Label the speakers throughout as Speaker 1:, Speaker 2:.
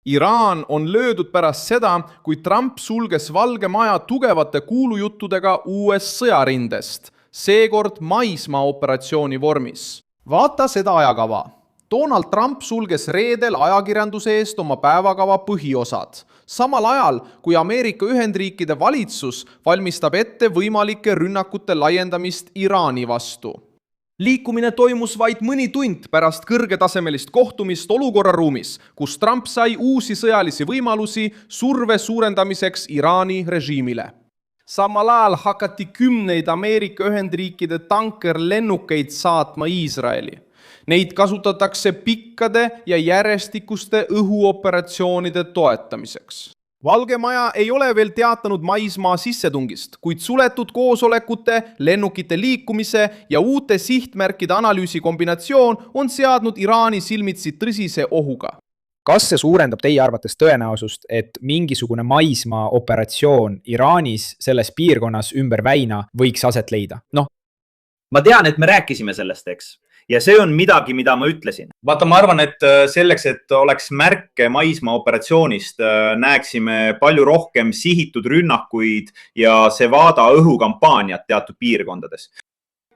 Speaker 1: Iraan on löödud pärast seda, kui Trump sulges Valge Maja tugevate kuulujuttudega uuest sõjarindest, seekord maismaaoperatsiooni vormis. Vaata seda ajakava. Donald Trump sulges reedel ajakirjanduse eest oma päevakava põhiosad, samal ajal kui Ameerika Ühendriikide valitsus valmistab ette võimalike rünnakute laiendamist Iraani vastu. Liikumine toimus vaid mõni tund pärast kõrgetasemelist kohtumist olukorraruumis, kus Trump sai uusi sõjalisi võimalusi surve suurendamiseks Iraani režiimile. Samal ajal hakati kümneid Ameerika Ühendriikide tankerlennukeid saatma Iisraeli. Neid kasutatakse pikkade ja järjestikuste õhuoperatsioonide toetamiseks. Valge Maja ei ole veel teatanud maismaa sissetungist, kuid suletud koosolekute, lennukite liikumise ja uute sihtmärkide analüüsi kombinatsioon on seadnud Iraani silmitsi tõsise ohuga.
Speaker 2: Kas see suurendab teie arvates tõenäosust, et mingisugune maismaa operatsioon Iraanis selles piirkonnas ümber väina võiks aset leida?
Speaker 3: Ma tean, et me rääkisime sellest, eks? Ja see on midagi, mida ma ütlesin. Vaata, ma arvan, et selleks, et oleks märke maismaa operatsioonist, näeksime palju rohkem sihitud rünnakuid ja Sevada õhukampaaniat teatud piirkondades.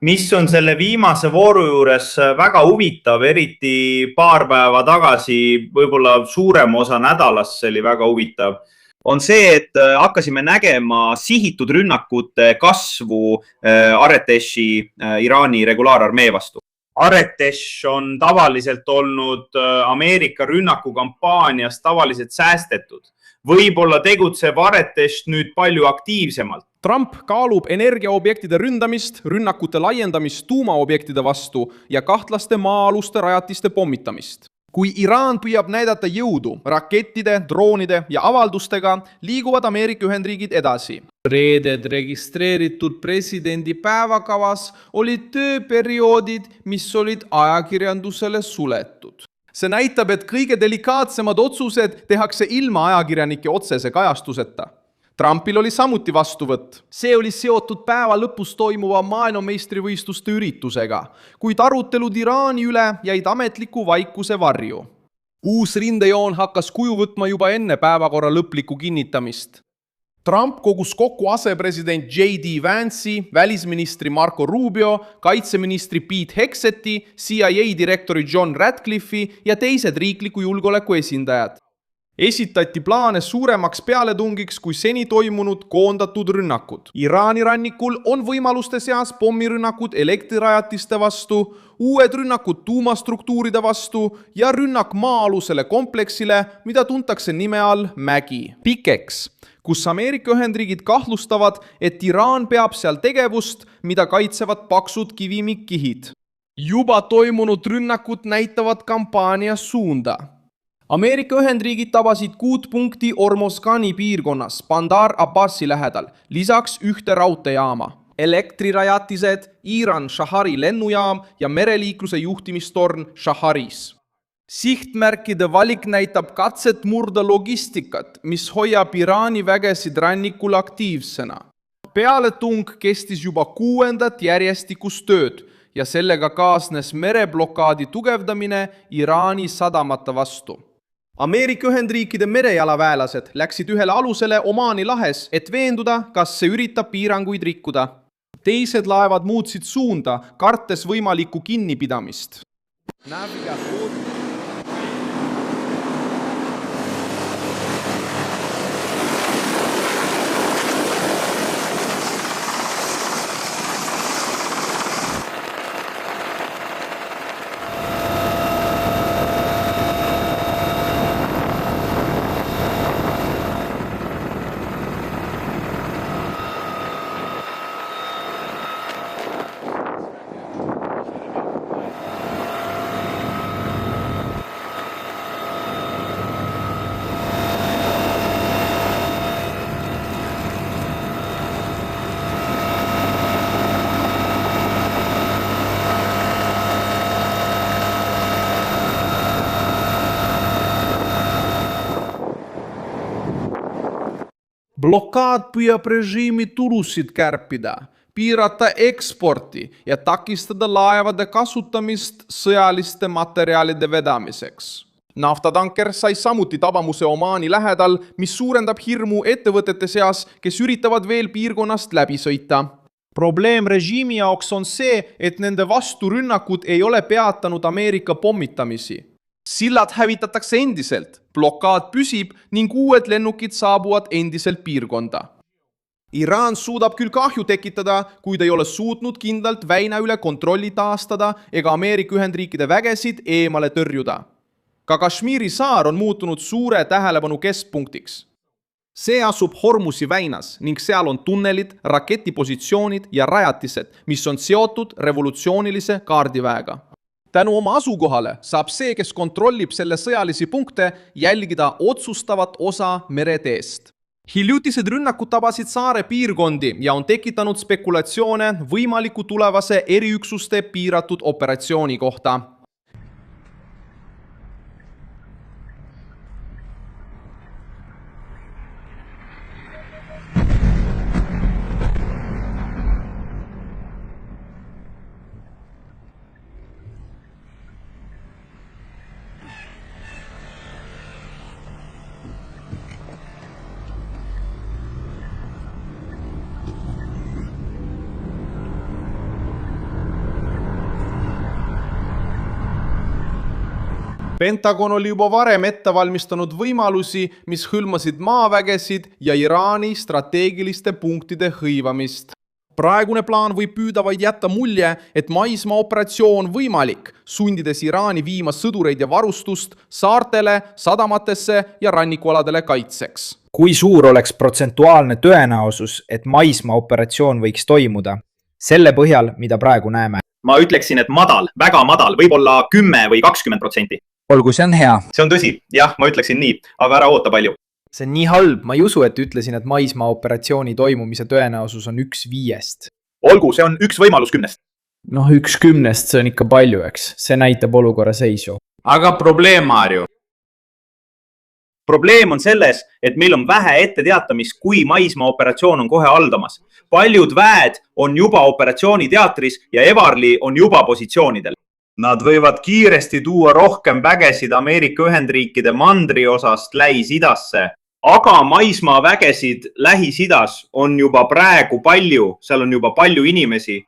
Speaker 3: Mis on selle viimase vooru juures väga huvitav, eriti paar päeva tagasi, võib-olla suurem osa nädalast, see oli väga huvitav, on see, et hakkasime nägema sihitud rünnakute kasvu Areteshi Iraani regulaararmee vastu. Aretesh on tavaliselt olnud Ameerika rünnakukampaanias tavaliselt säästetud. Võib-olla tegutseb Aretesh nüüd palju aktiivsemalt.
Speaker 1: Trump kaalub energiaobjektide ründamist, rünnakute laiendamist tuumaobjektide vastu ja kahtlaste maa-aluste rajatiste pommitamist. Kui Iraan püüab näidata jõudu rakettide, droonide ja avaldustega, liiguvad Ameerika Ühendriigid edasi. Reeded registreeritud presidendi päevakavas olid tööperioodid, mis olid ajakirjandusele suletud. See näitab, et kõige delikaatsemad otsused tehakse ilma ajakirjanike otsese kajastuseta. Trumpil oli samuti vastuvõtt. See oli seotud päeva lõpus toimuva maailmameistrivõistluste üritusega, kuid arutelud Iraani üle jäid ametliku vaikuse varju. Uus rindejoon hakkas kuju võtma juba enne päevakorra lõplikku kinnitamist. Trump kogus kokku asepresident J.D. Vance'i, välisministri Marco Rubio, kaitseministri Pete Hegseti, CIA direktori John Ratcliffe'i ja teised riikliku julgeoleku esindajad. Esitati plaane suuremaks pealetungiks kui seni toimunud koondatud rünnakud. Iraani rannikul on võimaluste seas pommirünnakud elektrirajatiste vastu, uued rünnakud tuumastruktuuride vastu ja rünnak maa-alusele kompleksile, mida tuntakse nime all Mägi. Pikeks, kus Ameerika Ühendriigid kahtlustavad, et Iraan peab seal tegevust, mida kaitsevad paksud kivimikkihid. Juba toimunud rünnakud näitavad kampaania suunda. Ameerika Ühendriigid tabasid 6 punkti Ormozgani piirkonnas Bandar Abbasi lähedal, lisaks ühte raudteejaama. Elektrirajatised, Iran Shahari lennujaam ja mereliikluse juhtimistorn Shaharis. Sihtmärkide valik näitab katset murda logistikat, mis hoiab Iraani vägesid rannikul aktiivsena. Pealetung kestis juba 6. järjestikust tööd ja sellega kaasnes mereblokaadi tugevdamine Iraani sadamate vastu. Ameerika Ühendriikide merejalaväelased läksid ühele alusele Omaani lahes, et veenduda, kas see üritab piiranguid rikkuda. Teised laevad muutsid suunda, kartes võimalikku kinnipidamist. Blokaad püüab režiimi tulusid kärpida, piirata eksporti ja takistada laevade kasutamist sõjaliste materjalide vedamiseks. Naftatanker sai samuti tabamuse Omaani lähedal, mis suurendab hirmu ettevõtete seas, kes üritavad veel piirkonnast läbi sõita. Probleem režiimi jaoks on see, et nende vasturünnakud ei ole peatanud Ameerika pommitamisi. Sillad hävitatakse endiselt, blokaad püsib ning uued lennukid saabuvad endiselt piirkonda. Iraan suudab küll kahju tekitada, kuid ei ole suutnud kindlalt väina üle kontrolli taastada ega Ameerika Ühendriikide vägesid eemale tõrjuda. Ka Kashmiri saar on muutunud suure tähelepanu keskpunktiks. See asub Hormusi väinas ning seal on tunnelid, raketipositsioonid ja rajatised, mis on seotud revolutsioonilise kaardiväega. Tänu oma asukohale saab see, kes kontrollib selle sõjalisi punkte, jälgida otsustavat osa mereteest. Hiljutised rünnakud tabasid saare piirkondi ja on tekitanud spekulatsioone võimaliku tulevase eriüksuste piiratud operatsiooni kohta. Pentagon oli juba varem ette valmistanud võimalusi, mis hõlmasid maavägesid ja Iraani strateegiliste punktide hõivamist. Praegune plaan võib püüda vaid jätta mulje, et maismaa operatsioon võimalik, sundides Iraani viima sõdureid ja varustust saartele, sadamatesse ja rannikualadele kaitseks.
Speaker 2: Kui suur oleks protsentuaalne tõenäosus, et maismaa operatsioon võiks toimuda? Selle põhjal, mida praegu näeme.
Speaker 3: Ma ütleksin, et madal, väga madal, võib-olla 10 või 20%.
Speaker 2: Olgu, see on hea.
Speaker 3: See on tõsi, jah, ma ütleksin nii, aga ära oota palju.
Speaker 2: See on nii halb, ma ei usu, et ütlesin, et maismaa operatsiooni toimumise tõenäosus on 1/5.
Speaker 3: Olgu, see on üks võimalus 10.
Speaker 2: Noh, 1/10, see on ikka palju, eks. See näitab olukorra seisu.
Speaker 4: Aga probleem, Maarju?
Speaker 3: Probleem on selles, et meil on vähe ette teatamist, kui maismaa operatsioon on kohe aldamas. Paljud väed on juba operatsiooni teatris ja Evarli on juba positsioonidel. Nad võivad kiiresti tuua rohkem vägesid Ameerika Ühendriikide mandri osast Lähis-Idasse, aga maismaa vägesid Lähis-Idas on juba praegu palju, seal on juba palju inimesi.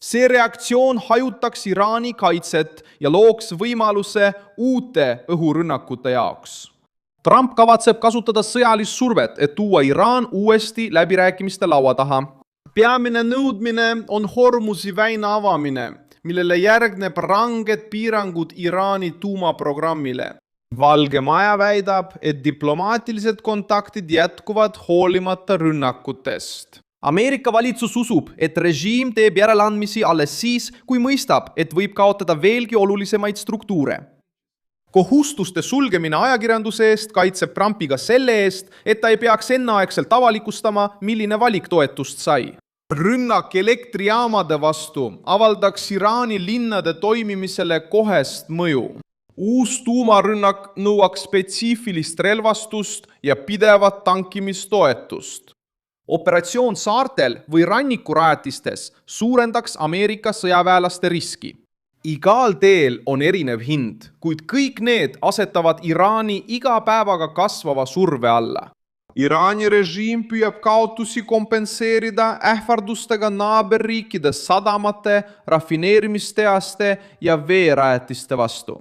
Speaker 3: See reaktsioon hajutaks Iraani kaitset ja looks võimaluse uute õhurünnakute jaoks. Trump kavatseb kasutada sõjalist survet, et tuua Iraan uuesti läbirääkimiste laua taha. Peamine nõudmine on Hormusi väina avamine, millele järgneb ranged piirangud Iraani tuumaprogrammile. Valge Maja väidab, et diplomaatilised kontaktid jätkuvad hoolimata rünnakutest. Ameerika valitsus usub, et režiim teeb järeleandmisi alles siis, kui mõistab, et võib kaotada veelgi olulisemaid struktuure. Kohustuste sulgemine ajakirjanduse eest kaitseb Trumpi ka selle eest, et ta ei peaks enneaegselt avalikustama, milline valik toetust sai. Rünnak elektrijaamade vastu avaldaks Iraani linnade toimimisele kohest mõju. Uus tuumarünnak nõuaks spetsiifilist relvastust ja pidevat tankimistoetust. Operatsioon saartel või rannikurajatistes suurendaks Ameerika sõjaväelaste riski. Igal teel on erinev hind, kuid kõik need asetavad Iraani iga päevaga kasvava surve alla. Iraani režiim püüab kaotusi kompenseerida ähvardustega naaberriikide sadamate, rafineerimistehaste ja veerajatiste vastu.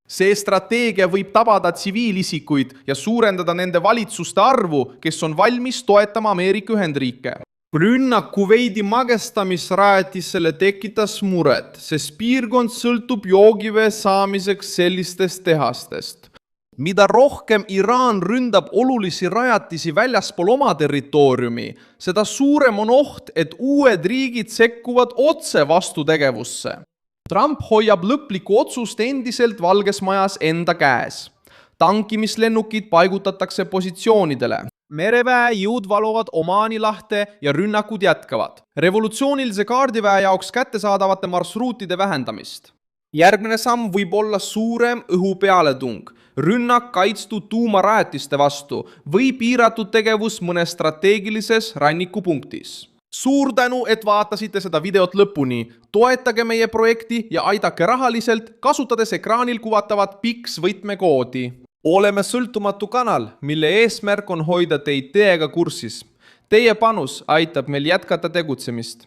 Speaker 3: See strateegia võib tabada tsiviilisikuid ja suurendada nende valitsuste arvu, kes on valmis toetama Ameerika Ühendriike. Rünnak Kuveidi magestamisrajatisele tekitas muret, sest piirkond sõltub joogivee saamiseks sellistest tehastest. Mida rohkem Iraan ründab olulisi rajatisi väljaspool oma territooriumi, seda suurem on oht, et uued riigid sekkuvad otse vastutegevusse. Trump hoiab lõplikku otsust endiselt Valges Majas enda käes. Tankimislennukid paigutatakse positsioonidele. Mereväe jõud valuvad Omaani lahte ja rünnakud jätkavad. Revolutsioonilise kaardiväe jaoks kättesaadavate marsruutide vähendamist. Järgmine samm võib olla suurem õhupealetung, rünnak kaitstud tuumarajatiste vastu või piiratud tegevus mõnes strateegilises rannikupunktis.
Speaker 1: suur tänu, et vaatasite seda videot lõpuni. Toetage meie projekti ja aidake rahaliselt, kasutades ekraanil kuvatavat PIX võtmekoodi. Oleme sõltumatu kanal, mille eesmärk on hoida teid teega kursis. Teie panus aitab meil jätkata tegutsemist.